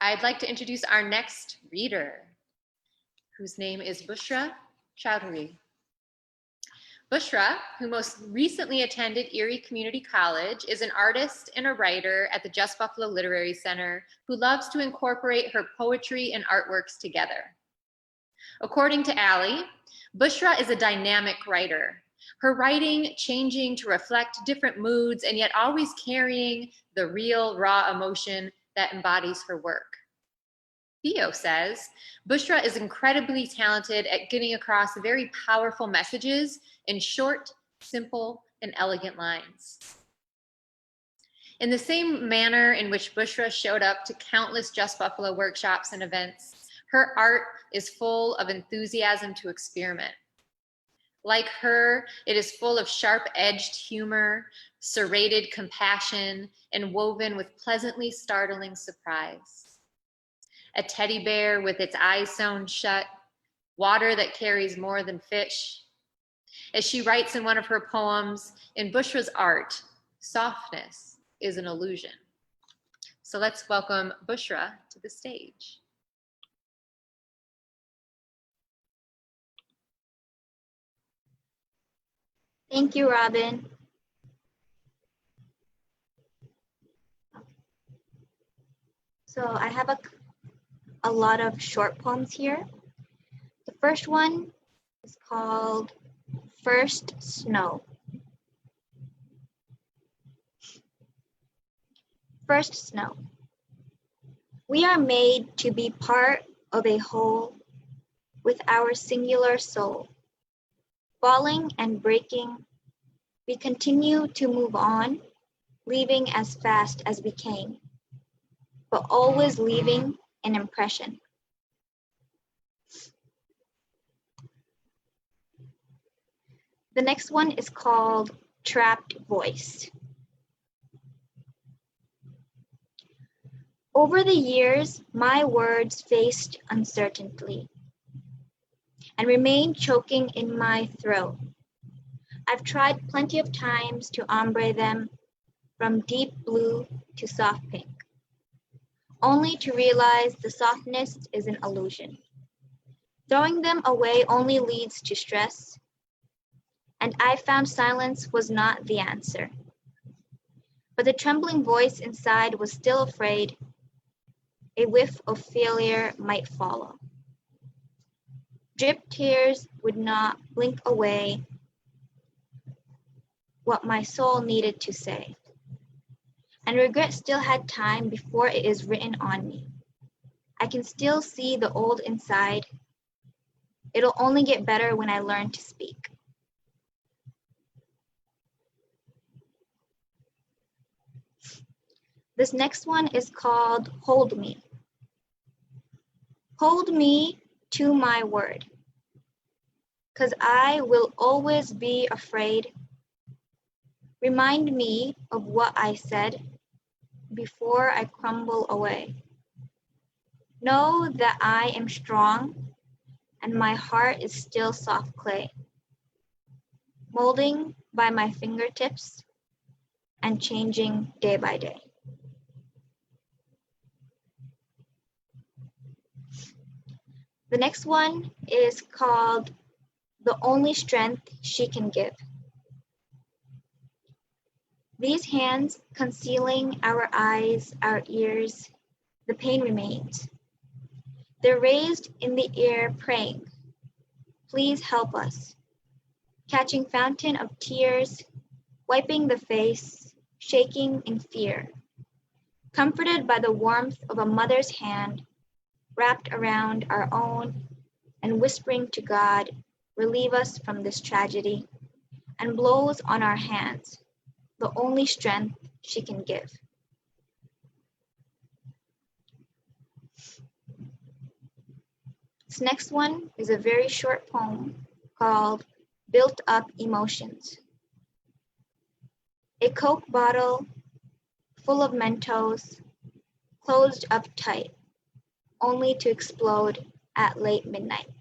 I'd like to introduce our next reader, whose name is Bushraa Choudhury. Bushraa, who most recently attended Erie Community College, is an artist and a writer at the Just Buffalo Literary Center who loves to incorporate her poetry and artworks together. According to Allie, Bushraa is a dynamic writer, her writing changing to reflect different moods and yet always carrying the real, raw emotion that embodies her work. Theo says, Bushraa is incredibly talented at getting across very powerful messages in short, simple, and elegant lines. In the same manner in which Bushraa showed up to countless Just Buffalo workshops and events, her art is full of enthusiasm to experiment. Like her, it is full of sharp-edged humor, serrated compassion, and woven with pleasantly startling surprise. A teddy bear with its eyes sewn shut, water that carries more than fish. As she writes in one of her poems, in Bushraa's art, softness is an illusion. So let's welcome Bushraa to the stage. Thank you, Robin. So I have a lot of short poems here. The first one is called First Snow. First snow. We are made to be part of a whole with our singular soul. Falling and breaking, we continue to move on, leaving as fast as we came, but always leaving an impression. The next one is called Trapped Voice. Over the years, my words faced uncertainty and remained choking in my throat. I've tried plenty of times to ombre them from deep blue to soft pink, only to realize the softness is an illusion. Throwing them away only leads to stress, and I found silence was not the answer. But the trembling voice inside was still afraid a whiff of failure might follow. Drip tears would not blink away what my soul needed to say. And regret still had time before it is written on me. I can still see the old inside. It'll only get better when I learn to speak. This next one is called Hold Me. Hold me to my word, 'cause I will always be afraid. Remind me of what I said before I crumble away. Know that I am strong and my heart is still soft clay, molding by my fingertips and changing day by day. The next one is called The Only Strength She Can Give. These hands concealing our eyes, our ears, the pain remains. They're raised in the air praying, please help us. Catching fountain of tears, wiping the face, shaking in fear. Comforted by the warmth of a mother's hand, wrapped around our own and whispering to God, relieve us from this tragedy, and blows on our hands, the only strength she can give. This next one is a very short poem called Built Up Emotions. A Coke bottle full of Mentos, closed up tight, only to explode at late midnight.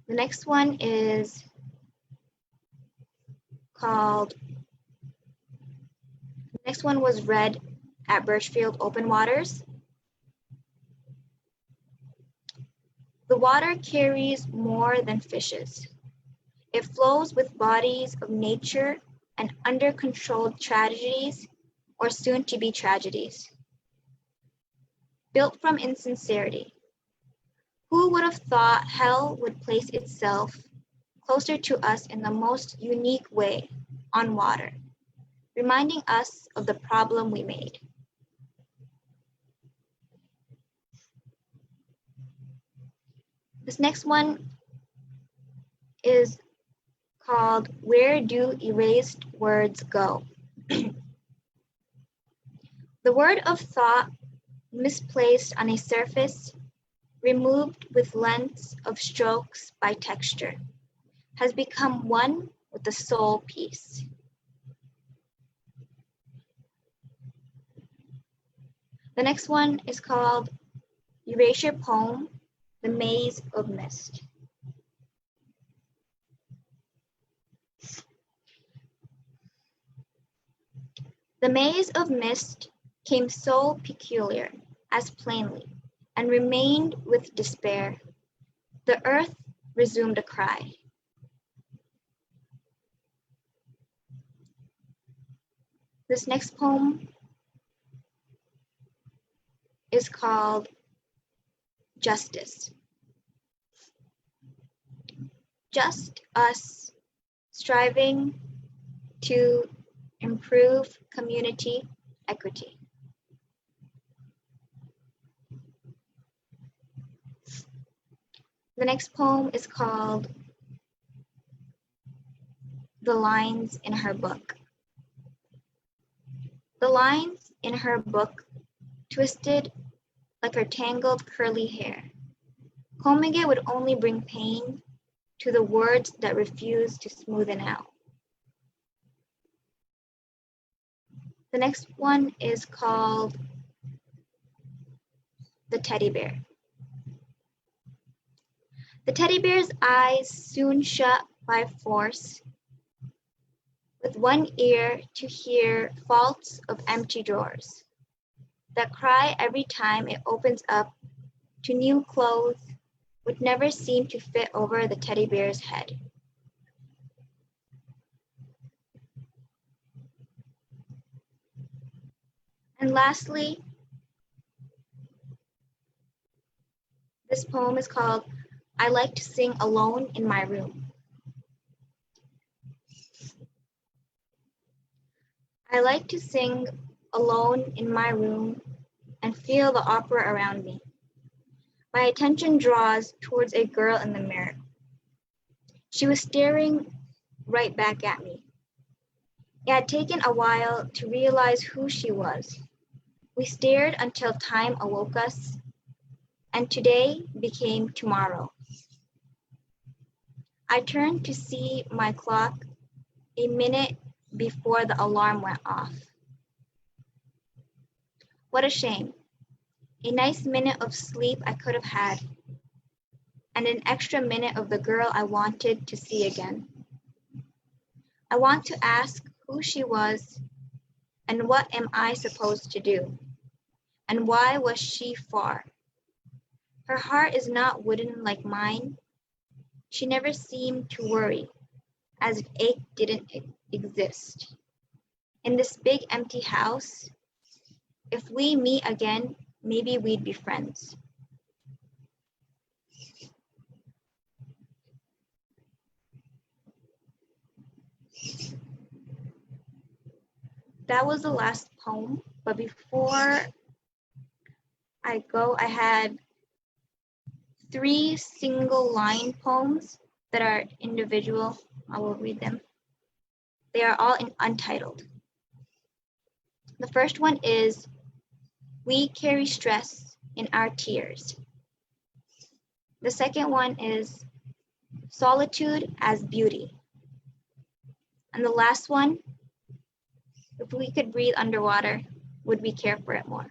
The next one is called Next one was read at Birchfield Open Waters. The water carries more than fishes. It flows with bodies of nature and under-controlled tragedies or soon-to-be tragedies. Built from insincerity. Who would have thought hell would place itself closer to us in the most unique way on water, reminding us of the problem we made. This next one is called Where Do Erased Words Go? The word of thought misplaced on a surface, removed with lengths of strokes by texture, has become one with the soul piece. The next one is called Erasure Poem, The Maze of Mist. The maze of mist came so peculiar as plainly, and remained with despair. The earth resumed a cry. This next poem is called Justice. Just us striving to improve community equity. The next poem is called The Lines in Her Book. The lines in her book twisted like her tangled curly hair. Combing it would only bring pain to the words that refuse to smoothen out. The next one is called The Teddy Bear. The teddy bear's eyes soon shut by force, with one ear to hear faults of empty drawers that cry every time it opens up to new clothes which never seem to fit over the teddy bear's head. And lastly, this poem is called I Like to Sing Alone in My Room. I like to sing alone in my room and feel the opera around me. My attention draws towards a girl in the mirror. She was staring right back at me. It had taken a while to realize who she was. We stared until time awoke us, and today became tomorrow. I turned to see my clock a minute before the alarm went off. What a shame. A nice minute of sleep I could have had, and an extra minute of the girl I wanted to see again. I want to ask who she was, and what am I supposed to do, and why was she far? Her heart is not wooden like mine. She never seemed to worry, as if ache didn't exist. In this big empty house, if we meet again, maybe we'd be friends. That was the last poem, but before I go, I had 3 single line poems that are individual. I will read them. They are all untitled. The first one is, We carry stress in our tears. The second one is, Solitude as beauty. And the last one, If we could breathe underwater, would we care for it more?